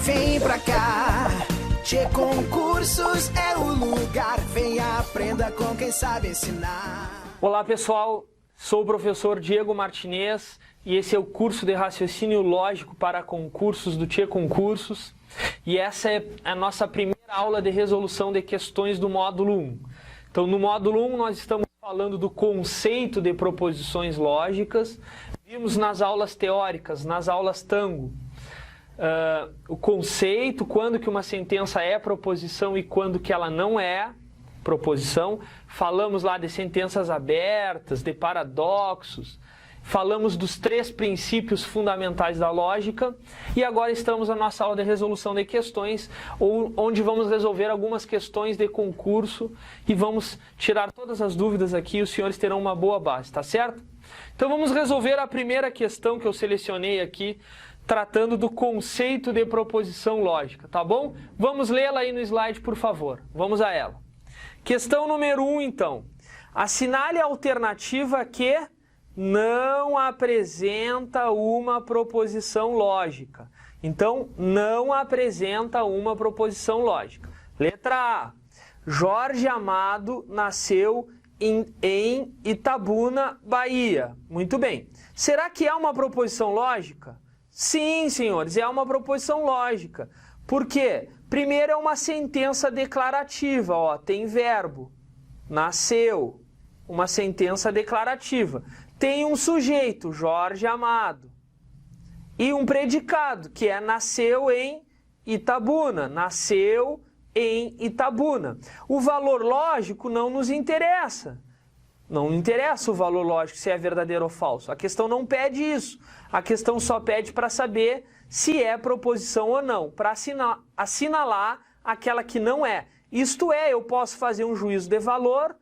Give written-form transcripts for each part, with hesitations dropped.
Vem pra cá, Tchê Concursos é o lugar. Vem e aprenda com quem sabe ensinar. Olá pessoal, sou o professor Diego Martinez e esse é o curso de raciocínio lógico para concursos do Tchê Concursos. E essa é a nossa primeira aula de resolução de questões do módulo 1. Então no módulo 1 nós estamos falando do conceito de proposições lógicas. Vimos nas aulas teóricas, nas aulas tango, o conceito, quando que uma sentença é proposição e quando que ela não é proposição. Falamos lá de sentenças abertas, de paradoxos, falamos dos 3 princípios fundamentais da lógica e agora estamos na nossa aula de resolução de questões, onde vamos resolver algumas questões de concurso e vamos tirar todas as dúvidas aqui e os senhores terão uma boa base, tá certo? Então vamos resolver a primeira questão que eu selecionei aqui, tratando do conceito de proposição lógica, tá bom? Vamos lê-la aí no slide, por favor. Vamos a ela. Questão número 1, então. Assinale a alternativa que não apresenta uma proposição lógica. Então, não apresenta uma proposição lógica. Letra A. Jorge Amado nasceu em Itabuna, Bahia. Muito bem. Será que é uma proposição lógica? Sim, senhores, é uma proposição lógica. Por quê? Primeiro é uma sentença declarativa, ó, tem verbo, nasceu, uma sentença declarativa. Tem um sujeito, Jorge Amado, e um predicado, que é nasceu em Itabuna, nasceu em Itabuna. O valor lógico não nos interessa. Não interessa o valor lógico se é verdadeiro ou falso. A questão não pede isso. A questão só pede para saber se é proposição ou não, para assinalar aquela que não é. Isto é, eu posso fazer um juízo de valor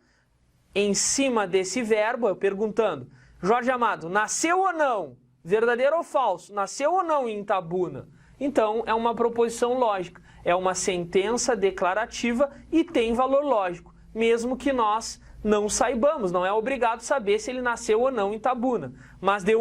em cima desse verbo, eu perguntando, Jorge Amado, nasceu ou não? Verdadeiro ou falso? Nasceu ou não em Itabuna? Então, é uma proposição lógica. É uma sentença declarativa e tem valor lógico, mesmo que nós não saibamos, não é obrigado saber se ele nasceu ou não em Itabuna, mas de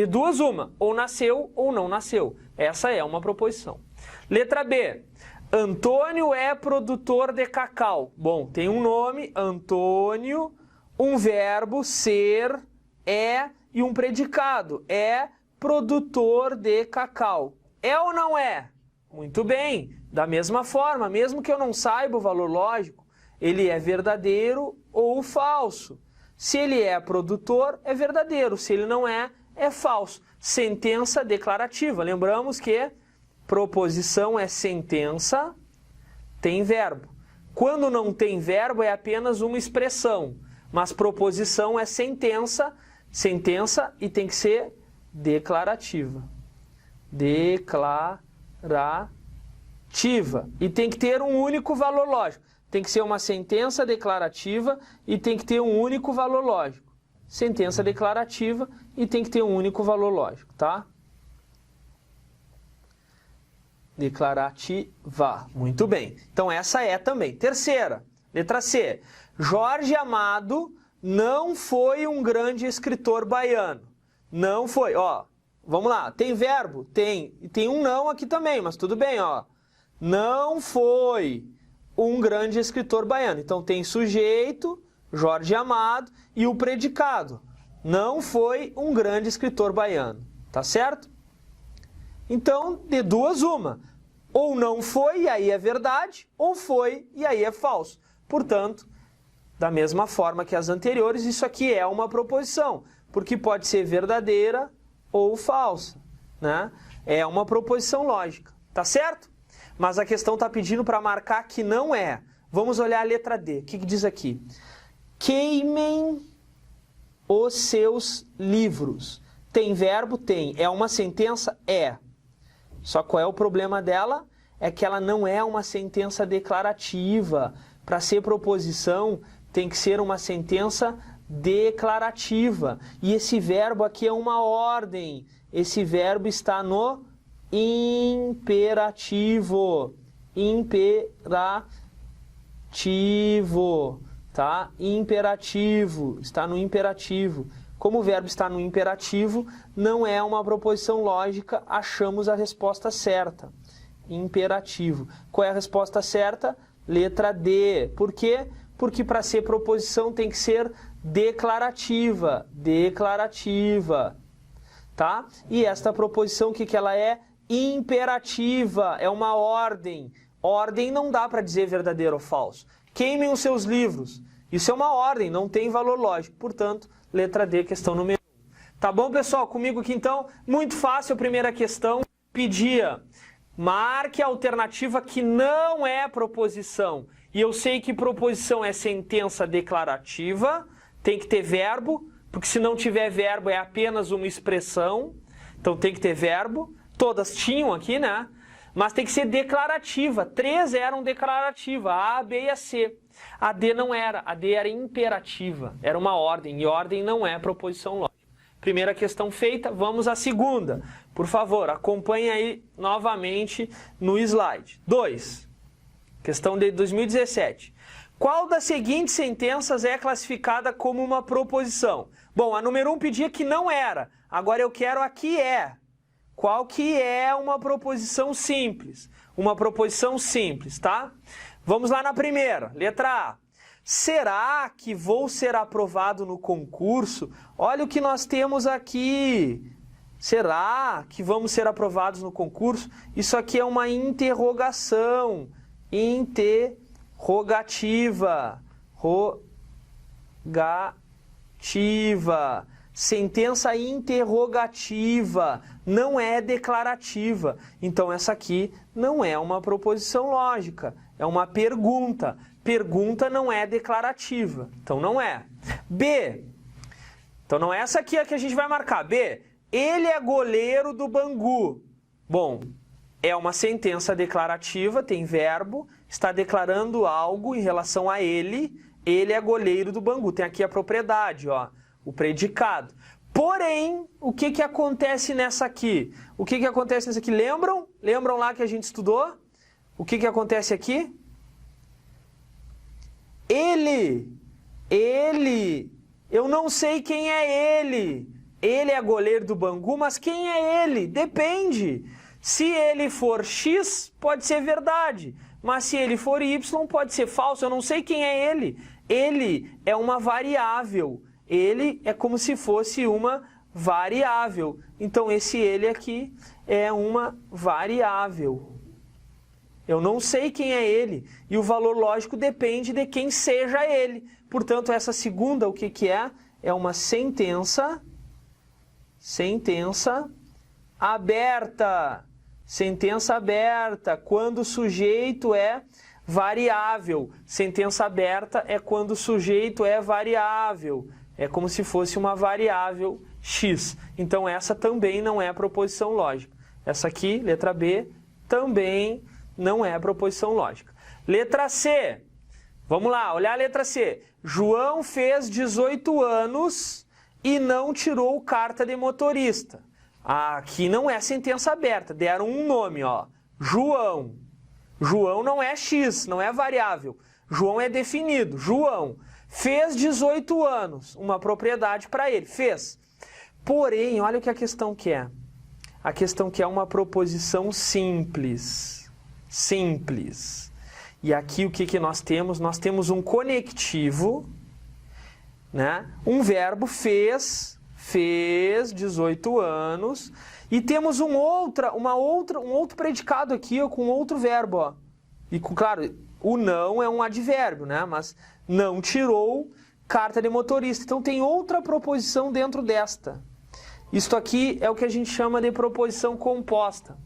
duas uma, ou nasceu ou não nasceu. Essa é uma proposição. Letra B. Antônio é produtor de cacau. Bom, tem um nome, Antônio, um verbo, ser, é, e um predicado, é produtor de cacau. É ou não é? Muito bem. Da mesma forma, mesmo que eu não saiba o valor lógico, ele é verdadeiro ou falso. Se ele é produtor, é verdadeiro. Se ele não é, é falso. Sentença declarativa. Lembramos que proposição é sentença, tem verbo. Quando não tem verbo, é apenas uma expressão. Mas proposição é sentença e tem que ser declarativa. Declarativa. E tem que ter um único valor lógico. Tem que ser uma sentença declarativa e tem que ter um único valor lógico. Sentença declarativa e tem que ter um único valor lógico, tá? Declarativa. Muito bem. Então essa é também. Terceira, letra C. Jorge Amado não foi um grande escritor baiano. Não foi, ó. Vamos lá. Tem verbo? Tem. E tem um não aqui também, mas tudo bem, ó. Não foi um grande escritor baiano. Então tem sujeito, Jorge Amado, e o predicado. Não foi um grande escritor baiano. Tá certo? Então, de duas uma. Ou não foi, e aí é verdade, ou foi, e aí é falso. Portanto, da mesma forma que as anteriores, isso aqui é uma proposição, porque pode ser verdadeira ou falsa, né? É uma proposição lógica. Tá certo? Mas a questão está pedindo para marcar que não é. Vamos olhar a letra D. O que diz aqui? Queimem os seus livros. Tem verbo? Tem. É uma sentença? É. Só qual é o problema dela? É que ela não é uma sentença declarativa. Para ser proposição, tem que ser uma sentença declarativa. E esse verbo aqui é uma ordem. Esse verbo está no imperativo. Imperativo, tá? Imperativo, está no imperativo. Como o verbo está no imperativo, não é uma proposição lógica, achamos a resposta certa. Imperativo. Qual é a resposta certa? Letra D. Por quê? Porque para ser proposição tem que ser declarativa. Declarativa. Tá? E esta proposição, o que que ela é? Imperativa. É uma ordem. Ordem não dá para dizer verdadeiro ou falso. Queimem os seus livros. Isso é uma ordem, não tem valor lógico. Portanto, letra D, questão número 1. Tá bom, pessoal? Comigo aqui, então, muito fácil a primeira questão. Pedia, marque a alternativa que não é proposição. E eu sei que proposição é sentença declarativa, tem que ter verbo, porque se não tiver verbo é apenas uma expressão. Então tem que ter verbo. Todas tinham aqui, né? Mas tem que ser declarativa. 3 eram declarativa, a, a, B e a C. A D não era, a D era imperativa, era uma ordem, e ordem não é proposição lógica. Primeira questão feita, vamos à segunda. Por favor, acompanhe aí novamente no slide. 2. Questão de 2017. Qual das seguintes sentenças é classificada como uma proposição? Bom, a número 1 pedia que não era, agora eu quero a que é. Qual que é uma proposição simples? Uma proposição simples, tá? Vamos lá na primeira, letra A. Será que vou ser aprovado no concurso? Olha o que nós temos aqui. Será que vamos ser aprovados no concurso? Isso aqui é uma interrogação. Interrogativa. Rogativa. Sentença interrogativa, não é declarativa. Então essa aqui não é uma proposição lógica, é uma pergunta. Pergunta não é declarativa, então não é. B, então não é essa aqui a que a gente vai marcar. B, ele é goleiro do Bangu. Bom, é uma sentença declarativa, tem verbo, está declarando algo em relação a ele. Ele é goleiro do Bangu, tem aqui a propriedade, ó. O predicado. Porém, o que que acontece nessa aqui? O que que acontece nessa aqui? Lembram? Lembram lá que a gente estudou? O que que acontece aqui? Ele, eu não sei quem é ele. Ele é goleiro do Bangu, mas quem é ele? Depende. Se ele for X, pode ser verdade. Mas se ele for Y, pode ser falso. Eu não sei quem é ele. Ele é uma variável. Ele é como se fosse uma variável. Então, esse ele aqui é uma variável. Eu não sei quem é ele. E o valor lógico depende de quem seja ele. Portanto, essa segunda, o que que é? É uma sentença aberta. Sentença aberta, quando o sujeito é variável. Sentença aberta é quando o sujeito é variável. É como se fosse uma variável x. Então essa também não é proposição lógica. Essa aqui, letra B, também não é proposição lógica. Letra C. Vamos lá, olhar a letra C. João fez 18 anos e não tirou carta de motorista. Aqui não é sentença aberta, deram um nome, ó. João. João não é x, não é variável. João é definido, João. Fez 18 anos, uma propriedade para ele, fez. Porém, olha o que a questão quer. A questão quer uma proposição simples. Simples. E aqui o que que nós temos? Nós temos um conectivo, né? Um verbo fez 18 anos, e temos um outro predicado aqui, ó, com outro verbo, ó. E claro, o não é um advérbio, né? Mas não tirou carta de motorista. Então tem outra proposição dentro desta. Isto aqui é o que a gente chama de proposição composta.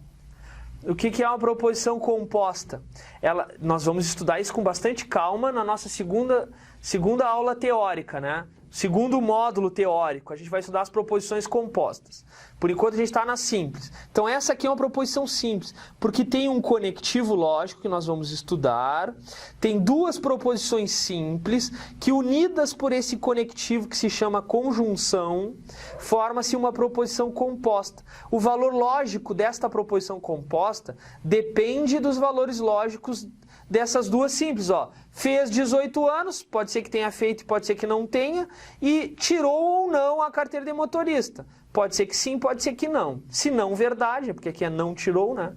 O que é uma proposição composta? Nós vamos estudar isso com bastante calma na nossa segunda aula teórica, né? Segundo módulo teórico, a gente vai estudar as proposições compostas. Por enquanto a gente está na simples. Então essa aqui é uma proposição simples, porque tem um conectivo lógico que nós vamos estudar, tem duas proposições simples, que unidas por esse conectivo que se chama conjunção, forma-se uma proposição composta. O valor lógico desta proposição composta depende dos valores lógicos dessas duas simples, ó. Fez 18 anos, pode ser que tenha feito, pode ser que não tenha, e tirou ou não a carteira de motorista. Pode ser que sim, pode ser que não. Se não, verdade, porque aqui é não tirou, né?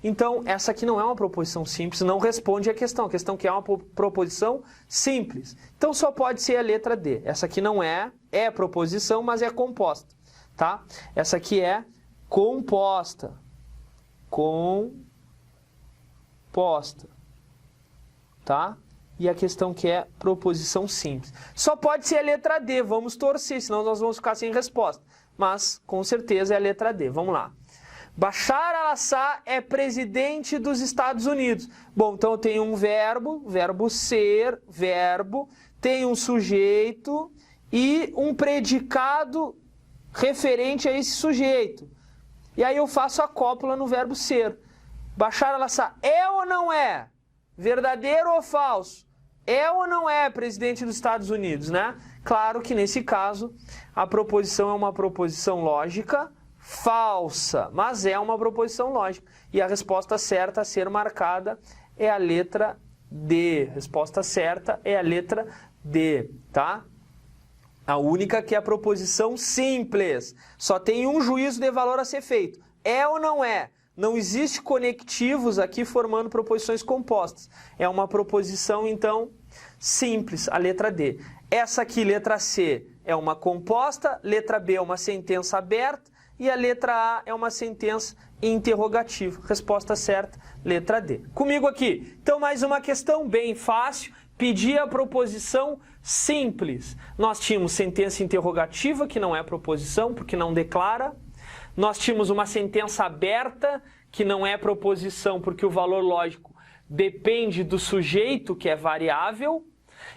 Então, essa aqui não é uma proposição simples, não responde a questão que é uma proposição simples. Então, só pode ser a letra D. Essa aqui não é proposição, mas é composta, tá? Essa aqui é composta. Composta, tá? E a questão que é proposição simples. Só pode ser a letra D, vamos torcer, senão nós vamos ficar sem resposta. Mas, com certeza, é a letra D. Vamos lá. Bashar al-Assad é presidente dos Estados Unidos. Bom, então eu tenho um verbo ser, verbo, tem um sujeito e um predicado referente a esse sujeito. E aí eu faço a cópula no verbo ser. Bashar al-Assad é ou não é? Verdadeiro ou falso? É ou não é presidente dos Estados Unidos, né? Claro que nesse caso a proposição é uma proposição lógica falsa, mas é uma proposição lógica. E a resposta certa a ser marcada é a letra D. Resposta certa é a letra D, tá? A única que é a proposição simples. Só tem um juízo de valor a ser feito. É ou não é? Não existe conectivos aqui formando proposições compostas. É uma proposição, então, simples, a letra D. Essa aqui, letra C, é uma composta, letra B é uma sentença aberta e a letra A é uma sentença interrogativa. Resposta certa, letra D. Comigo aqui. Então, mais uma questão bem fácil. Pedir a proposição simples. Nós tínhamos sentença interrogativa, que não é proposição, porque não declara. Nós tínhamos uma sentença aberta, que não é proposição, porque o valor lógico depende do sujeito, que é variável.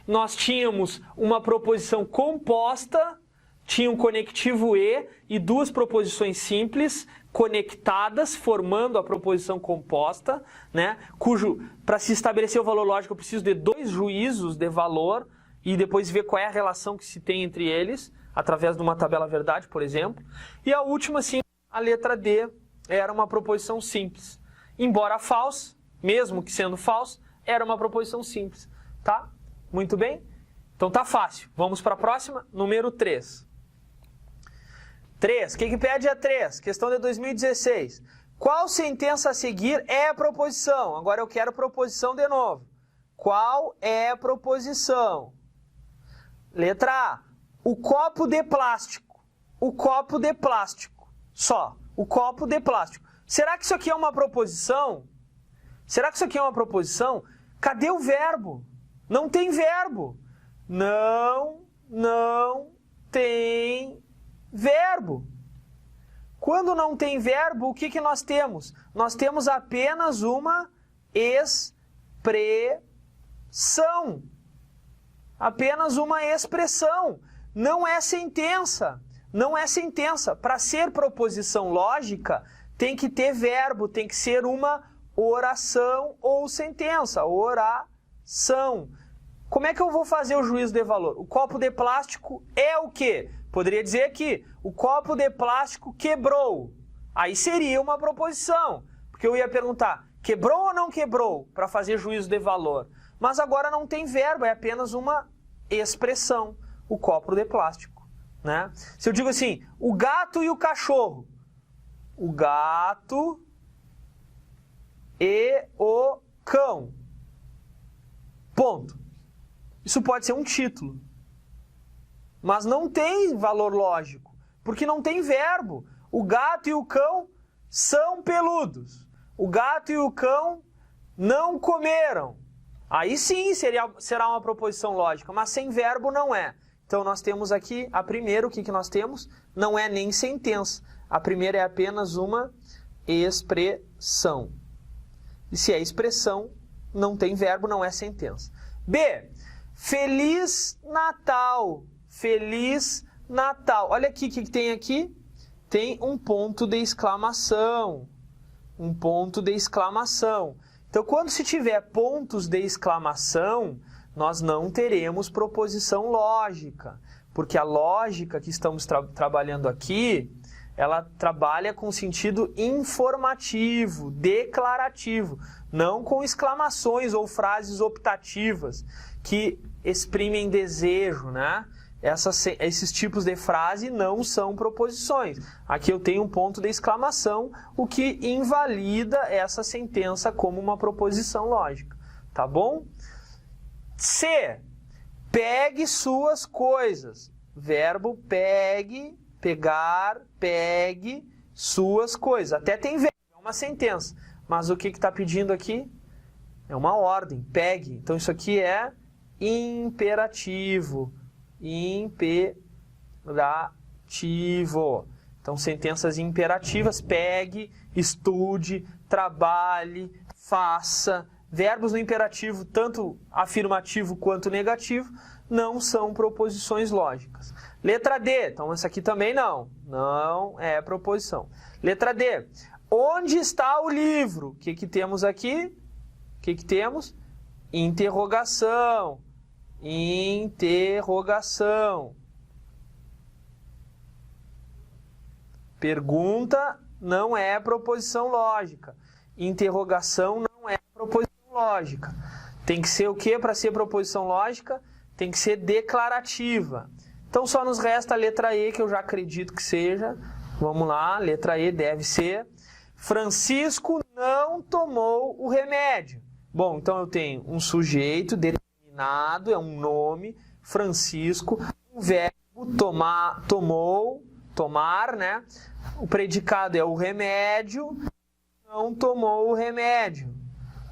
Nós tínhamos uma proposição composta, tinha um conectivo e duas proposições simples conectadas, formando a proposição composta, né? Cujo, para se estabelecer o valor lógico, eu preciso de dois juízos de valor e depois ver qual é a relação que se tem entre eles, através de uma tabela verdade, por exemplo. E a última, sim, a letra D, era uma proposição simples. Embora falsa, mesmo que sendo falsa, era uma proposição simples, tá? Muito bem? Então tá fácil. Vamos para a próxima, número 3. 3. O que pede a 3? Questão de 2016. Qual sentença a seguir é a proposição? Agora eu quero proposição de novo. Qual é a proposição? Letra A. O copo de plástico. O copo de plástico. Só. O copo de plástico. Será que isso aqui é uma proposição? Será que isso aqui é uma proposição? Cadê o verbo? Não tem verbo. Não tem verbo. Quando não tem verbo, o que nós temos? Nós temos apenas uma expressão. Apenas uma expressão. Não é sentença. Não é sentença. Para ser proposição lógica, tem que ter verbo, tem que ser uma oração ou sentença. Oração. Como é que eu vou fazer o juízo de valor? O copo de plástico é o quê? Poderia dizer que o copo de plástico quebrou. Aí seria uma proposição. Porque eu ia perguntar, quebrou ou não quebrou? Para fazer juízo de valor. Mas agora não tem verbo, é apenas uma expressão. O copo de plástico, né? Se eu digo assim, o gato e o cachorro. O gato e o cão. Ponto. Isso pode ser um título. Mas não tem valor lógico, porque não tem verbo. O gato e o cão são peludos. O gato e o cão não comeram. Aí sim será uma proposição lógica, mas sem verbo não é. Então nós temos aqui a primeira, o que nós temos? Não é nem sentença. A primeira é apenas uma expressão. E se é expressão, não tem verbo, não é sentença. B. Feliz Natal. Feliz Natal. Olha aqui o que tem aqui. Tem um ponto de exclamação. Um ponto de exclamação. Então, quando se tiver pontos de exclamação, nós não teremos proposição lógica. Porque a lógica que estamos trabalhando aqui, ela trabalha com sentido informativo, declarativo, não com exclamações ou frases optativas que exprimem desejo, né? esses tipos de frase não são proposições. Aqui eu tenho um ponto de exclamação, o que invalida essa sentença como uma proposição lógica. Tá bom? C. Pegue suas coisas. Verbo pegue, pegar, pegue suas coisas. Até tem verbo, é uma sentença. Mas o que está pedindo aqui? É uma ordem, pegue. Então isso aqui é imperativo. Imperativo. Então sentenças imperativas, pegue, estude, trabalhe, faça. Verbos no imperativo, tanto afirmativo quanto negativo, não são proposições lógicas. Letra D, então essa aqui também não é proposição. Letra D, onde está o livro? O que temos aqui? O que temos? Interrogação. Interrogação. Pergunta não é proposição lógica. Interrogação não é proposição lógica. Tem que ser o que para ser proposição lógica? Tem que ser declarativa. Então só nos resta a letra E, que eu já acredito que seja. Vamos lá, letra E deve ser. Francisco não tomou o remédio. Bom, então eu tenho um sujeito determinado, é um nome, Francisco, um verbo, tomar, né? O predicado é o remédio, não tomou o remédio.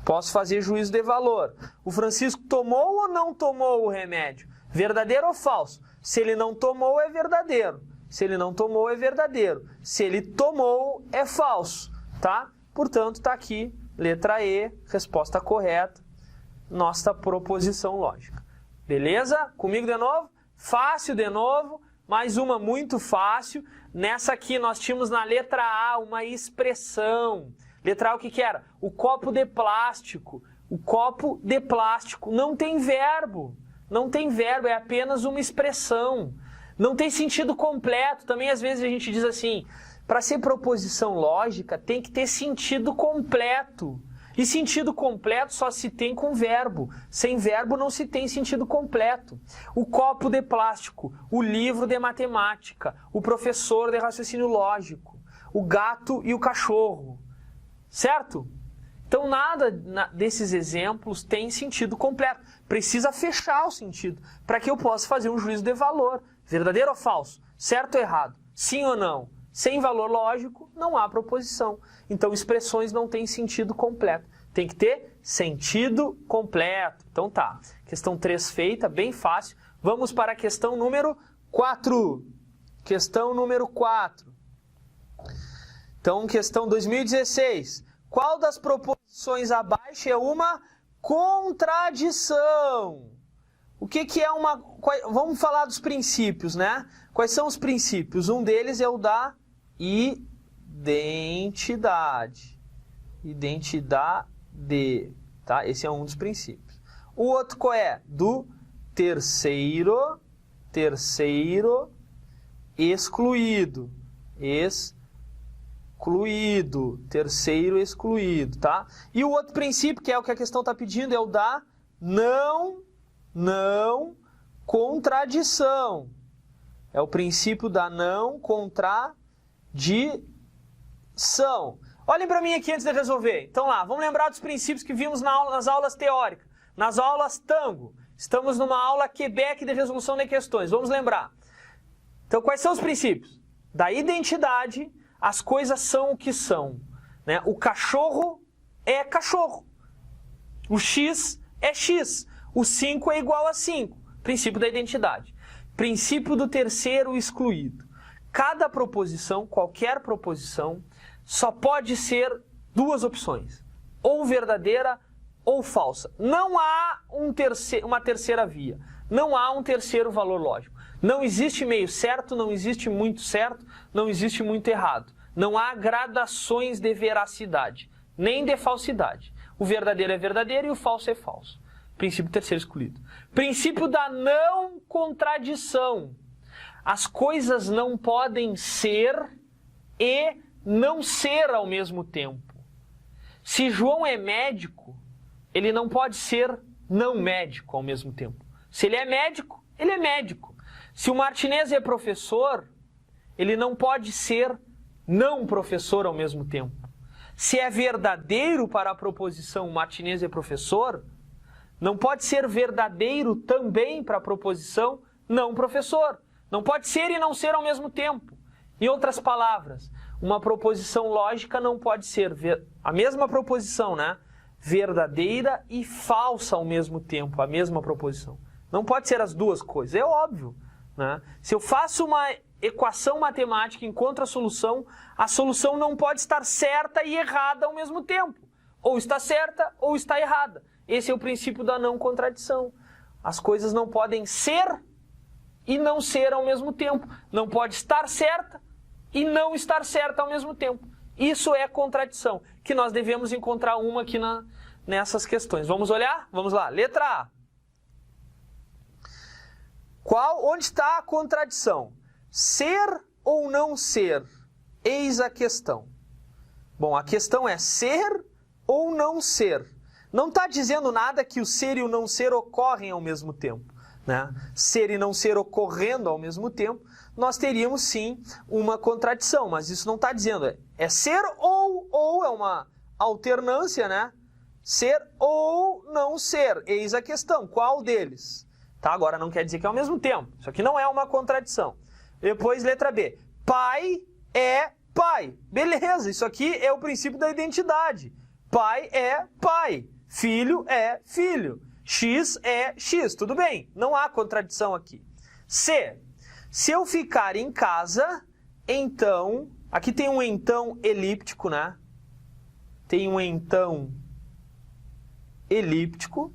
Posso fazer juízo de valor. O Francisco tomou ou não tomou o remédio? Verdadeiro ou falso? Se ele não tomou, é verdadeiro. Se ele não tomou, é verdadeiro. Se ele tomou, é falso. Tá? Portanto, está aqui, letra E, resposta correta, nossa proposição lógica. Beleza? Comigo de novo? Fácil de novo. Mais uma muito fácil. Nessa aqui nós tínhamos na letra A uma expressão. Letra A o que era? O copo de plástico. O copo de plástico não tem verbo. Não tem verbo, é apenas uma expressão. Não tem sentido completo. Também às vezes a gente diz assim, para ser proposição lógica tem que ter sentido completo. E sentido completo só se tem com verbo. Sem verbo não se tem sentido completo. O copo de plástico, o livro de matemática, o professor de raciocínio lógico, o gato e o cachorro. Certo? Então nada desses exemplos tem sentido completo. Precisa fechar o sentido para que eu possa fazer um juízo de valor. Verdadeiro ou falso? Certo ou errado? Sim ou não? Sem valor lógico, não há proposição. Então, expressões não têm sentido completo. Tem que ter sentido completo. Então tá, questão 3 feita, bem fácil. Vamos para a questão número 4. Questão número 4. Então, questão 2016. Qual das proposições abaixo é uma contradição? O que é uma... Vamos falar dos princípios, né? Quais são os princípios? Um deles é o da identidade. Identidade, tá? Esse é um dos princípios. O outro qual é? Do terceiro excluído. Terceiro excluído, tá? E o outro princípio, que é o que a questão está pedindo, é o da não contradição. É o princípio da não contradição. Olhem para mim aqui antes de resolver. Então lá, vamos lembrar dos princípios que vimos nas aulas teóricas, nas aulas Tango. Estamos numa aula Quebec de resolução de questões. Vamos lembrar. Então, quais são os princípios? Da identidade, as coisas são o que são. Né? O cachorro é cachorro. O X é X. O 5 é igual a 5. Princípio da identidade. Princípio do terceiro excluído. Cada proposição, qualquer proposição, só pode ser duas opções. Ou verdadeira ou falsa. Não há uma terceira via. Não há um terceiro valor lógico. Não existe meio certo, não existe muito certo, não existe muito errado. Não há gradações de veracidade, nem de falsidade. O verdadeiro é verdadeiro e o falso é falso. Princípio terceiro excluído. Princípio da não contradição. As coisas não podem ser e não ser ao mesmo tempo. Se João é médico, ele não pode ser não médico ao mesmo tempo. Se ele é médico, ele é médico. Se o Martinez é professor, ele não pode ser não professor ao mesmo tempo. Se é verdadeiro para a proposição o Martinez é professor, não pode ser verdadeiro também para a proposição não professor. Não pode ser e não ser ao mesmo tempo. Em outras palavras, uma proposição lógica não pode ser a mesma proposição, né? Verdadeira e falsa ao mesmo tempo, a mesma proposição. Não pode ser as duas coisas, é óbvio, né? Se eu faço uma equação matemática e encontro a solução não pode estar certa e errada ao mesmo tempo. Ou está certa ou está errada. Esse é o princípio da não contradição. As coisas não podem ser e não ser ao mesmo tempo. Não pode estar certa e não estar certa ao mesmo tempo. Isso é contradição, que nós devemos encontrar uma aqui nessas questões. Vamos olhar? Vamos lá. Letra A. Onde está a contradição? Ser ou não ser? Eis a questão. Bom, a questão é ser ou não ser. Não está dizendo nada que o ser e o não ser ocorrem ao mesmo tempo, né? Ser e não ser ocorrendo ao mesmo tempo, nós teríamos sim uma contradição, mas isso não está dizendo. É ser ou é uma alternância, né? Ser ou não ser. Eis a questão. Qual deles? Tá? Agora não quer dizer que é ao mesmo tempo. Isso aqui não é uma contradição. Depois, letra B. Pai é pai. Beleza, isso aqui é o princípio da identidade. Pai é pai. Filho é filho. X é X. Tudo bem, não há contradição aqui. C. Se eu ficar em casa, então... Aqui tem um então elíptico, né? Tem um então elíptico.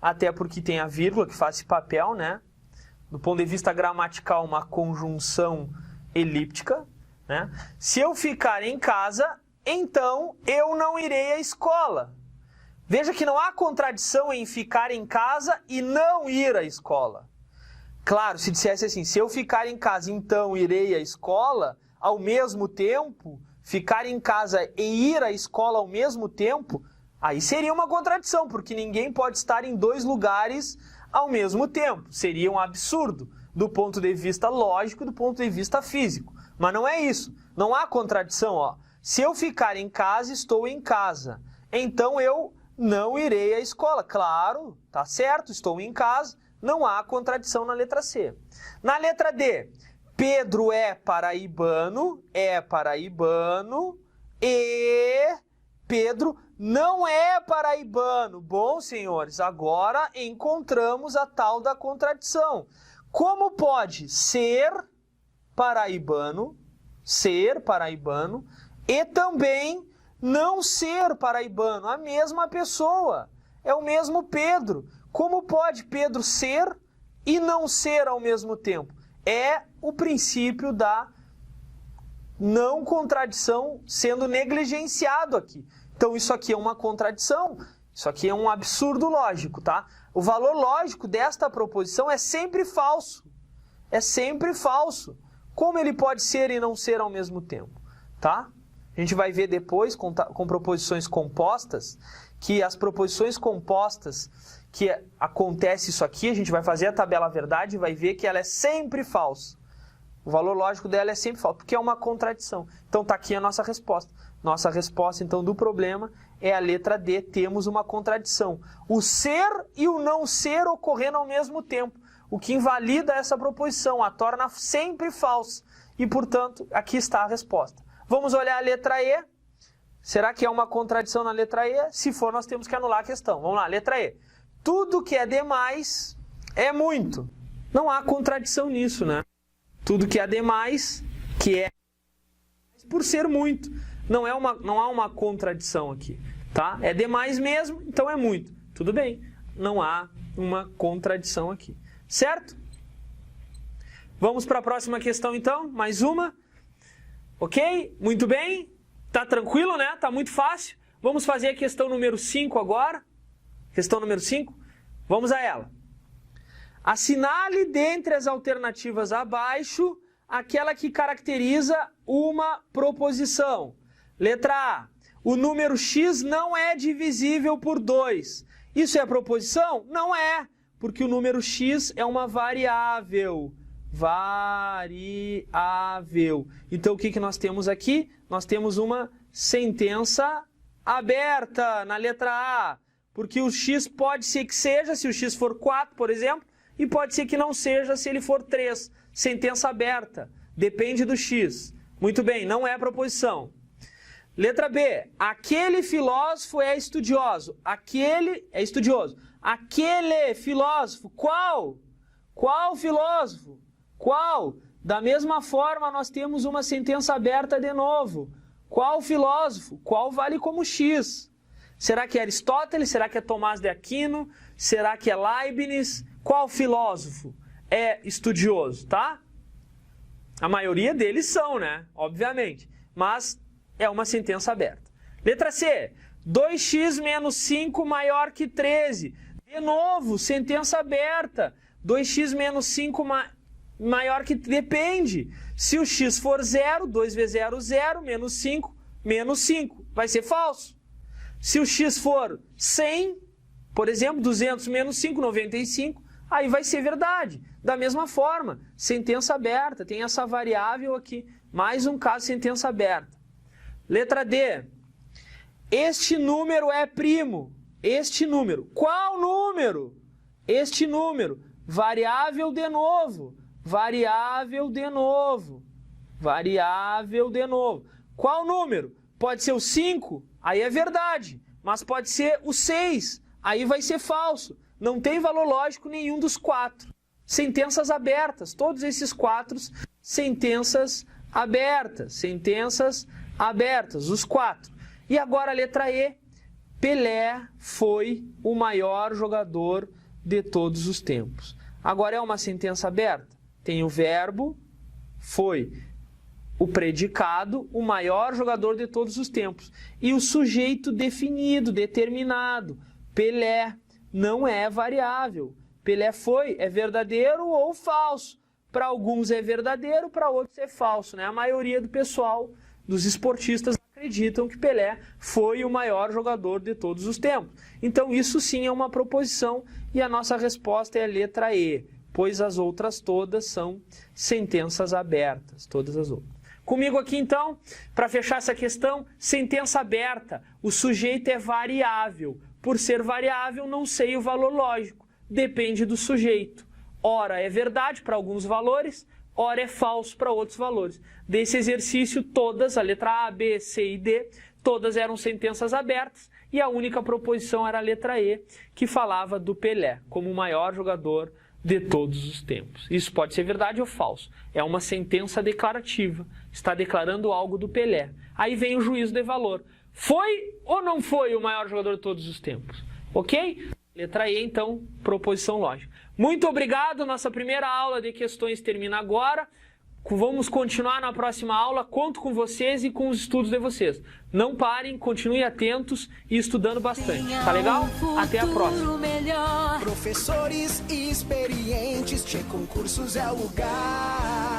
Até porque tem a vírgula que faz esse papel, né? Do ponto de vista gramatical, uma conjunção elíptica, né? Se eu ficar em casa, então eu não irei à escola. Veja que não há contradição em ficar em casa e não ir à escola. Claro, se dissesse assim, se eu ficar em casa, então irei à escola, ao mesmo tempo, ficar em casa e ir à escola ao mesmo tempo, aí seria uma contradição, porque ninguém pode estar em dois lugares ao mesmo tempo. Seria um absurdo do ponto de vista lógico e do ponto de vista físico. Mas não é isso. Não há contradição, ó. Se eu ficar em casa, estou em casa. Então eu não irei à escola. Claro, tá certo, estou em casa. Não há contradição na letra C. Na letra D, Pedro é paraibano e Pedro não é paraibano. Bom, senhores, agora encontramos a tal da contradição. Como pode ser paraibano e também não ser paraibano? A mesma pessoa, é o mesmo Pedro. Como pode Pedro ser e não ser ao mesmo tempo? É o princípio da não contradição sendo negligenciado aqui. Então isso aqui é uma contradição, isso aqui é um absurdo lógico, tá? O valor lógico desta proposição é sempre falso. É sempre falso. Como ele pode ser e não ser ao mesmo tempo, tá? A gente vai ver depois com proposições compostas, que as proposições compostas que acontece isso aqui, a gente vai fazer a tabela verdade e vai ver que ela é sempre falsa. O valor lógico dela é sempre falso, porque é uma contradição. Então está aqui a nossa resposta. Nossa resposta, então, do problema é a letra D. Temos uma contradição. O ser e o não ser ocorrendo ao mesmo tempo. O que invalida essa proposição, a torna sempre falsa. E, portanto, aqui está a resposta. Vamos olhar a letra E. Será que é uma contradição na letra E? Se for, nós temos que anular a questão. Vamos lá, letra E. Tudo que é demais é muito. Não há contradição nisso, né? Tudo que é demais, que é por ser muito. Não há uma contradição aqui, tá? É demais mesmo, então é muito. Tudo bem, não há uma contradição aqui, certo? Vamos para a próxima questão, então. Mais uma. Ok? Muito bem. Tá tranquilo, né? Tá muito fácil. Vamos fazer a questão número 5 agora. Questão número 5. Vamos a ela. Assinale dentre as alternativas abaixo aquela que caracteriza uma proposição. Letra A. O número x não é divisível por 2. Isso é proposição? Não é, porque o número x é uma variável. variável. Então, o que nós temos aqui? Nós temos uma sentença aberta na letra A, porque o x pode ser que seja, se o x for 4, por exemplo, e pode ser que não seja se ele for 3. Sentença aberta, depende do x. Muito bem, não é proposição. Letra B, aquele filósofo é estudioso. Aquele é estudioso. Aquele filósofo, qual? Qual filósofo? Qual? Da mesma forma, nós temos uma sentença aberta de novo. Qual filósofo? Qual vale como x? Será que é Aristóteles? Será que é Tomás de Aquino? Será que é Leibniz? Qual filósofo é estudioso, tá? A maioria deles são, né? Obviamente. Mas é uma sentença aberta. Letra C. 2x menos 5 maior que 13. De novo, sentença aberta. 2x menos 5 maior que... Depende. Se o x for 0, 2 vezes 0, 0, menos 5, menos 5. Vai ser falso. Se o x for 100, por exemplo, 200 menos 5, 95, aí vai ser verdade. Da mesma forma, sentença aberta. Tem essa variável aqui. Mais um caso, sentença aberta. Letra D. Este número é primo. Este número. Qual número? Este número. Variável de novo. Variável de novo. Variável de novo. Qual número? Pode ser o 5, aí é verdade. Mas pode ser o 6, aí vai ser falso. Não tem valor lógico nenhum dos 4. Sentenças abertas. Todos esses 4, sentenças abertas. Sentenças abertas, os 4. E agora a letra E. Pelé foi o maior jogador de todos os tempos. Agora é uma sentença aberta. Tem o verbo, foi o predicado, o maior jogador de todos os tempos. E o sujeito definido, determinado. Pelé não é variável. Pelé foi, é verdadeiro ou falso. Para alguns é verdadeiro, para outros é falso, né? A maioria do pessoal, dos esportistas, acreditam que Pelé foi o maior jogador de todos os tempos. Então isso sim é uma proposição e a nossa resposta é a letra E, pois as outras todas são sentenças abertas, todas as outras. Comigo aqui então, para fechar essa questão, sentença aberta, o sujeito é variável. Por ser variável, não sei o valor lógico, depende do sujeito. Ora é verdade para alguns valores, ora é falso para outros valores. Desse exercício, todas, a letra A, B, C e D, todas eram sentenças abertas e a única proposição era a letra E, que falava do Pelé como o maior jogador de todos os tempos. Isso pode ser verdade ou falso. É uma sentença declarativa. Está declarando algo do Pelé. Aí vem o juízo de valor. Foi ou não foi o maior jogador de todos os tempos? Ok? Letra E, então, proposição lógica. Muito obrigado. Nossa primeira aula de questões termina agora. Vamos continuar na próxima aula. Conto com vocês e com os estudos de vocês. Não parem, continuem atentos e estudando bastante. Tá legal? Até a próxima. Professores experientes, Tchê Concursos é o lugar.